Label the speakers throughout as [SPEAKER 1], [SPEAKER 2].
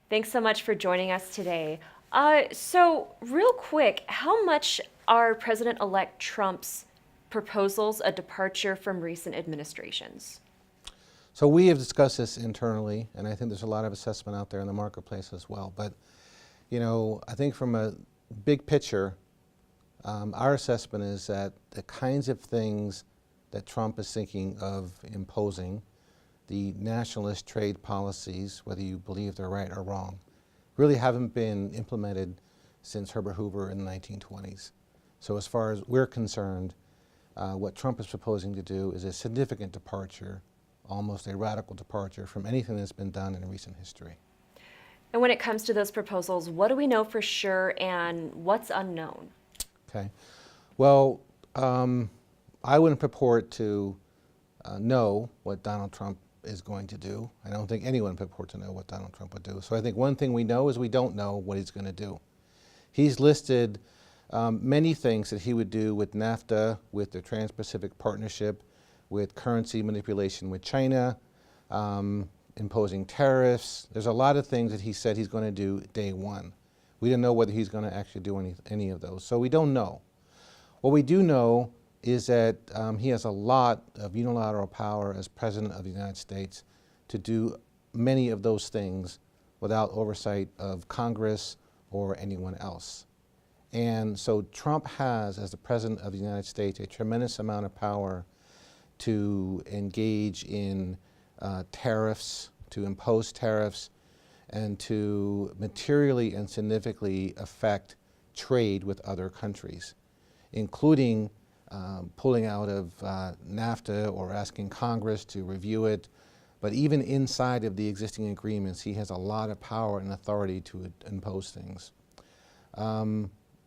[SPEAKER 1] Thanks so much for joining us today. So, real quick, how much are President-elect Trump's proposals a departure from recent administrations?
[SPEAKER 2] So we have discussed this internally, and I think there's a lot of assessment out there in the marketplace as well. But, I think from a big picture, our assessment is that the kinds of things that Trump is thinking of imposing, the nationalist trade policies, whether you believe they're right or wrong, really haven't been implemented since Herbert Hoover in the 1920s. So as far as we're concerned, what Trump is proposing to do is a significant departure, almost a radical departure from anything that's been done in recent history.
[SPEAKER 1] And when it comes to those proposals, what do we know for sure and what's unknown?
[SPEAKER 2] Okay. Well, I wouldn't purport to know what Donald Trump is going to do. I don't think anyone purports to know what Donald Trump would do. So I think one thing we know is we don't know what he's going to do. He's listed many things that he would do with NAFTA, with the Trans-Pacific Partnership, with currency manipulation with China, imposing tariffs. There's a lot of things that he said he's going to do day one. We don't know whether he's going to actually do any of those. So we don't know. What we do know is that he has a lot of unilateral power as President of the United States to do many of those things without oversight of Congress or anyone else. And so Trump has, as the President of the United States, a tremendous amount of power to engage in tariffs, to impose tariffs, and to materially and significantly affect trade with other countries, including pulling out of NAFTA or asking Congress to review it. But even inside of the existing agreements, he has a lot of power and authority to impose things.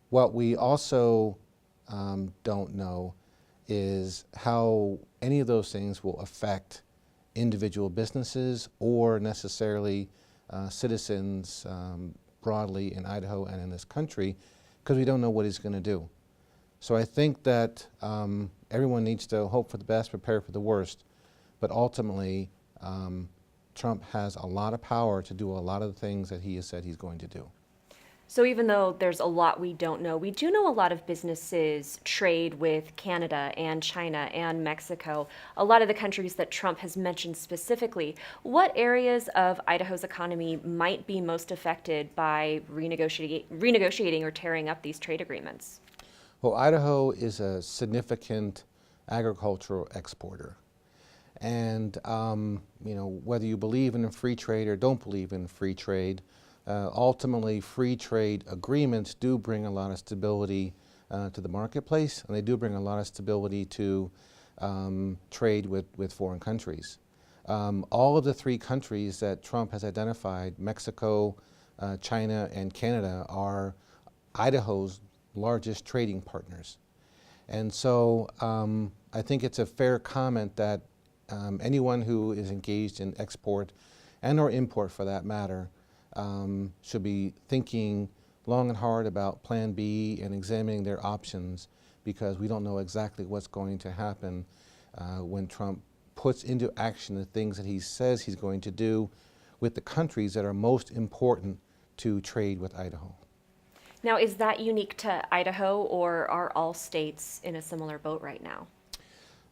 [SPEAKER 2] What we also don't know is how any of those things will affect individual businesses or necessarily citizens broadly in Idaho and in this country, because we don't know what he's going to do. So I think that everyone needs to hope for the best, prepare for the worst, but ultimately Trump has a lot of power to do a lot of the things that he has said he's going to do.
[SPEAKER 1] So even though there's a lot we don't know, we do know a lot of businesses trade with Canada and China and Mexico, a lot of the countries that Trump has mentioned specifically. What areas of Idaho's economy might be most affected by renegotiating or tearing up these trade agreements?
[SPEAKER 2] Well, Idaho is a significant agricultural exporter. And whether you believe in free trade or don't believe in free trade, ultimately free trade agreements do bring a lot of stability to the marketplace, and they do bring a lot of stability to trade with foreign countries. All of the three countries that Trump has identified, Mexico, China, and Canada, are Idaho's largest trading partners. And so I think it's a fair comment that anyone who is engaged in export and or import for that matter should be thinking long and hard about Plan B and examining their options, because we don't know exactly what's going to happen when Trump puts into action the things that he says he's going to do with the countries that are most important to trade with Idaho.
[SPEAKER 1] Now, is that unique to Idaho, or are all states in a similar boat right now?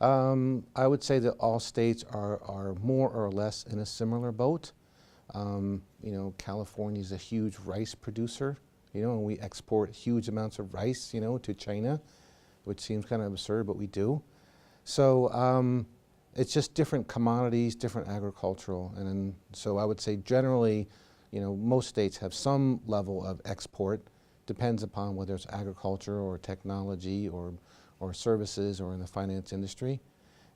[SPEAKER 2] I would say that all states are more or less in a similar boat. California is a huge rice producer, and we export huge amounts of rice, to China, which seems kind of absurd, but we do. So it's just different commodities, different agricultural, and so I would say generally, most states have some level of export. Depends upon whether it's agriculture or technology or services or in the finance industry.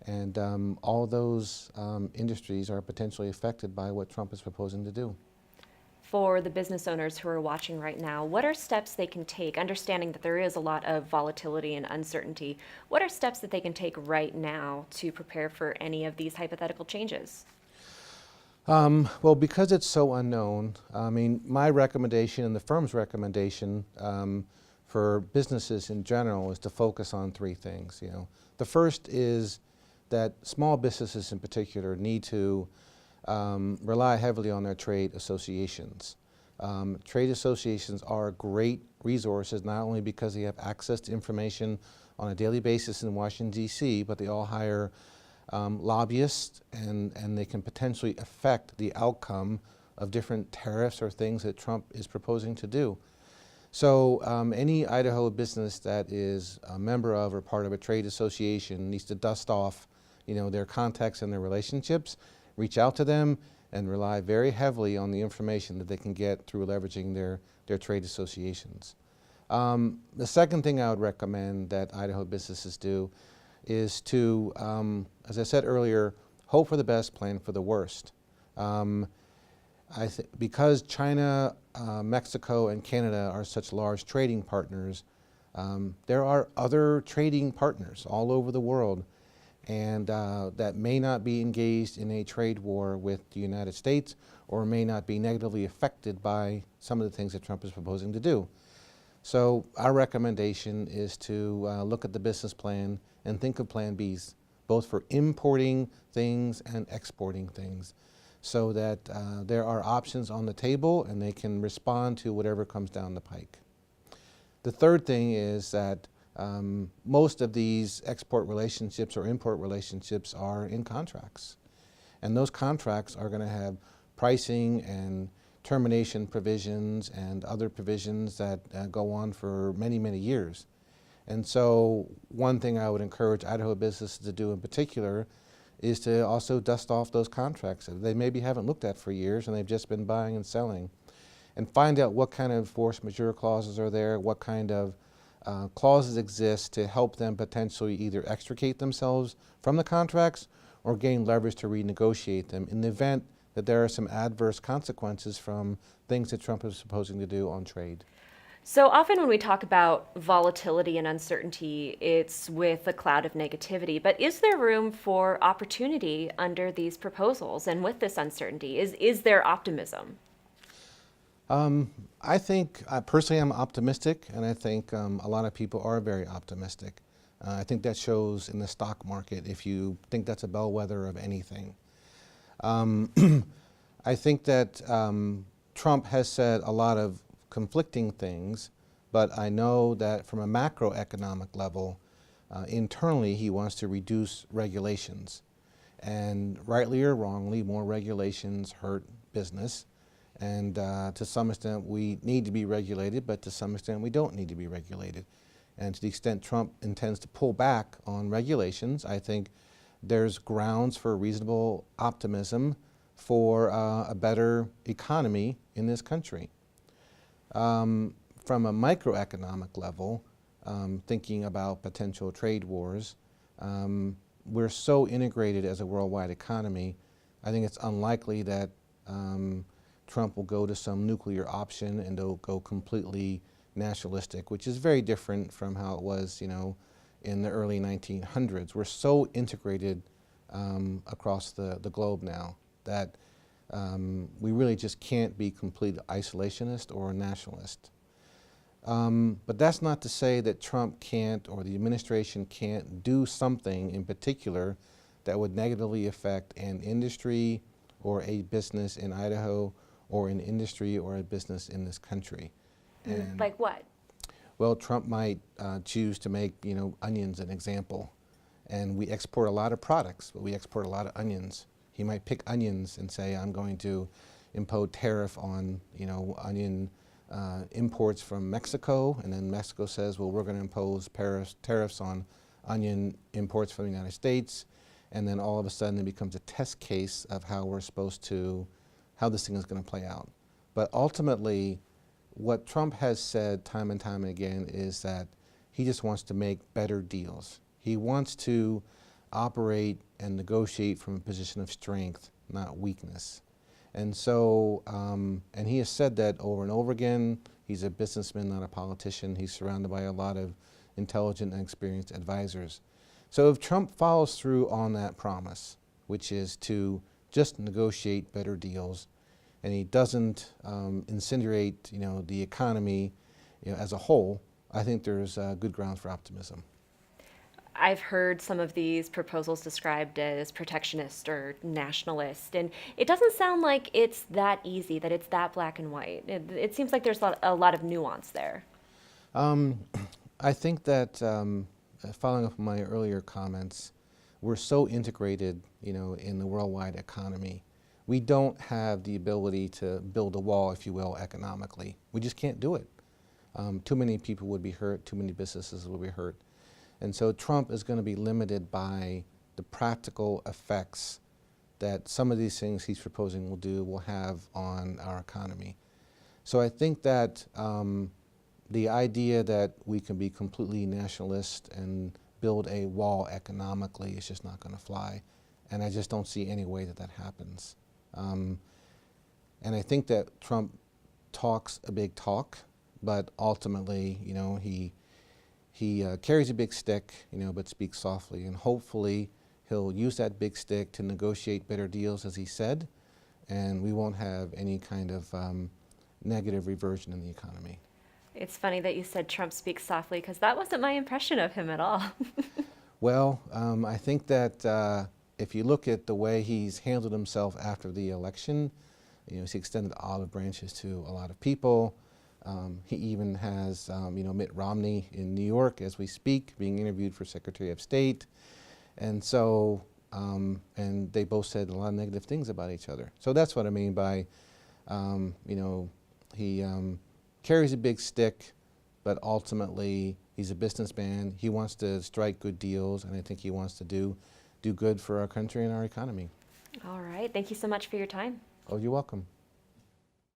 [SPEAKER 2] And all those industries are potentially affected by what Trump is proposing to do.
[SPEAKER 1] For the business owners who are watching right now, what are steps they can take, understanding that there is a lot of volatility and uncertainty? What are steps that they can take right now to prepare for any of these hypothetical changes?
[SPEAKER 2] Well, because it's so unknown, my recommendation and the firm's recommendation for businesses in general is to focus on three things. The first is that small businesses in particular need to rely heavily on their trade associations. Trade associations are great resources, not only because they have access to information on a daily basis in Washington, D.C., but they all hire lobbyists, and they can potentially affect the outcome of different tariffs or things that Trump is proposing to do. So any Idaho business that is a member of or part of a trade association needs to dust off, their contacts and their relationships, reach out to them, and rely very heavily on the information that they can get through leveraging their trade associations. The second thing I would recommend that Idaho businesses do is to, as I said earlier, hope for the best, plan for the worst. Because China, Mexico, and Canada are such large trading partners, there are other trading partners all over the world, and that may not be engaged in a trade war with the United States, or may not be negatively affected by some of the things that Trump is proposing to do. So our recommendation is to look at the business plan and think of Plan Bs, both for importing things and exporting things, so that there are options on the table and they can respond to whatever comes down the pike. The third thing is that most of these export relationships or import relationships are in contracts. And those contracts are going to have pricing and termination provisions and other provisions that go on for many, many years. And so one thing I would encourage Idaho businesses to do in particular is to also dust off those contracts that they maybe haven't looked at for years and they've just been buying and selling, and find out what kind of force majeure clauses are there, what kind of clauses exist to help them potentially either extricate themselves from the contracts or gain leverage to renegotiate them in the event that there are some adverse consequences from things that Trump is proposing to do on trade.
[SPEAKER 1] So often when we talk about volatility and uncertainty, it's with a cloud of negativity. But is there room for opportunity under these proposals and with this uncertainty? Is there optimism?
[SPEAKER 2] I think, personally, I'm optimistic, and I think a lot of people are very optimistic. I think that shows in the stock market, if you think that's a bellwether of anything. I think that Trump has said a lot of conflicting things, but I know that from a macroeconomic level, internally he wants to reduce regulations. And rightly or wrongly, more regulations hurt business. And to some extent we need to be regulated, but to some extent we don't need to be regulated. And to the extent Trump intends to pull back on regulations, I think there's grounds for reasonable optimism for a better economy in this country. From a microeconomic level, thinking about potential trade wars, we're so integrated as a worldwide economy, I think it's unlikely that Trump will go to some nuclear option and they'll go completely nationalistic, which is very different from how it was, in the early 1900s. We're so integrated across the globe now that we really just can't be complete isolationist or nationalist. But that's not to say that Trump can't, or the administration can't, do something in particular that would negatively affect an industry or a business in Idaho, or an industry or a business in this country. And
[SPEAKER 1] like what?
[SPEAKER 2] well, Trump might choose to make, onions an example. And we export a lot of products, but we export a lot of onions. He might pick onions and say, I'm going to impose tariff on, onion imports from Mexico. And then Mexico says, well, we're going to impose tariffs on onion imports from the United States. And then all of a sudden it becomes a test case of how this thing is going to play out. But ultimately, what Trump has said time and time again is that he just wants to make better deals. He wants to operate and negotiate from a position of strength, not weakness. And so, and he has said that over and over again. He's a businessman, not a politician. He's surrounded by a lot of intelligent and experienced advisors. So if Trump follows through on that promise, which is to just negotiate better deals, and he doesn't incinerate, the economy, as a whole, I think there's good grounds for optimism.
[SPEAKER 1] I've heard some of these proposals described as protectionist or nationalist, and it doesn't sound like it's that easy, that it's that black and white. It seems like there's a lot of nuance there.
[SPEAKER 2] Um, I think that following up on my earlier comments, we're so integrated, in the worldwide economy. We don't have the ability to build a wall, if you will, economically. We just can't do it. Too many people would be hurt, too many businesses would be hurt. And so Trump is going to be limited by the practical effects that some of these things he's proposing will have on our economy. So I think that the idea that we can be completely nationalist and build a wall economically is just not going to fly. And I just don't see any way that that happens. And I think that Trump talks a big talk, but ultimately, he carries a big stick, but speaks softly. And hopefully he'll use that big stick to negotiate better deals, as he said, and we won't have any kind of negative reversion in the economy.
[SPEAKER 1] It's funny that you said Trump speaks softly, because that wasn't my impression of him at all.
[SPEAKER 2] Well, I think that if you look at the way he's handled himself after the election, he's extended olive branches to a lot of people. He even has, Mitt Romney in New York as we speak, being interviewed for Secretary of State. And so, and they both said a lot of negative things about each other. So that's what I mean by, he carries a big stick, but ultimately he's a businessman. He wants to strike good deals, and I think he wants to do good for our country and our economy.
[SPEAKER 1] All right. Thank you so much for your time.
[SPEAKER 2] Oh, you're welcome.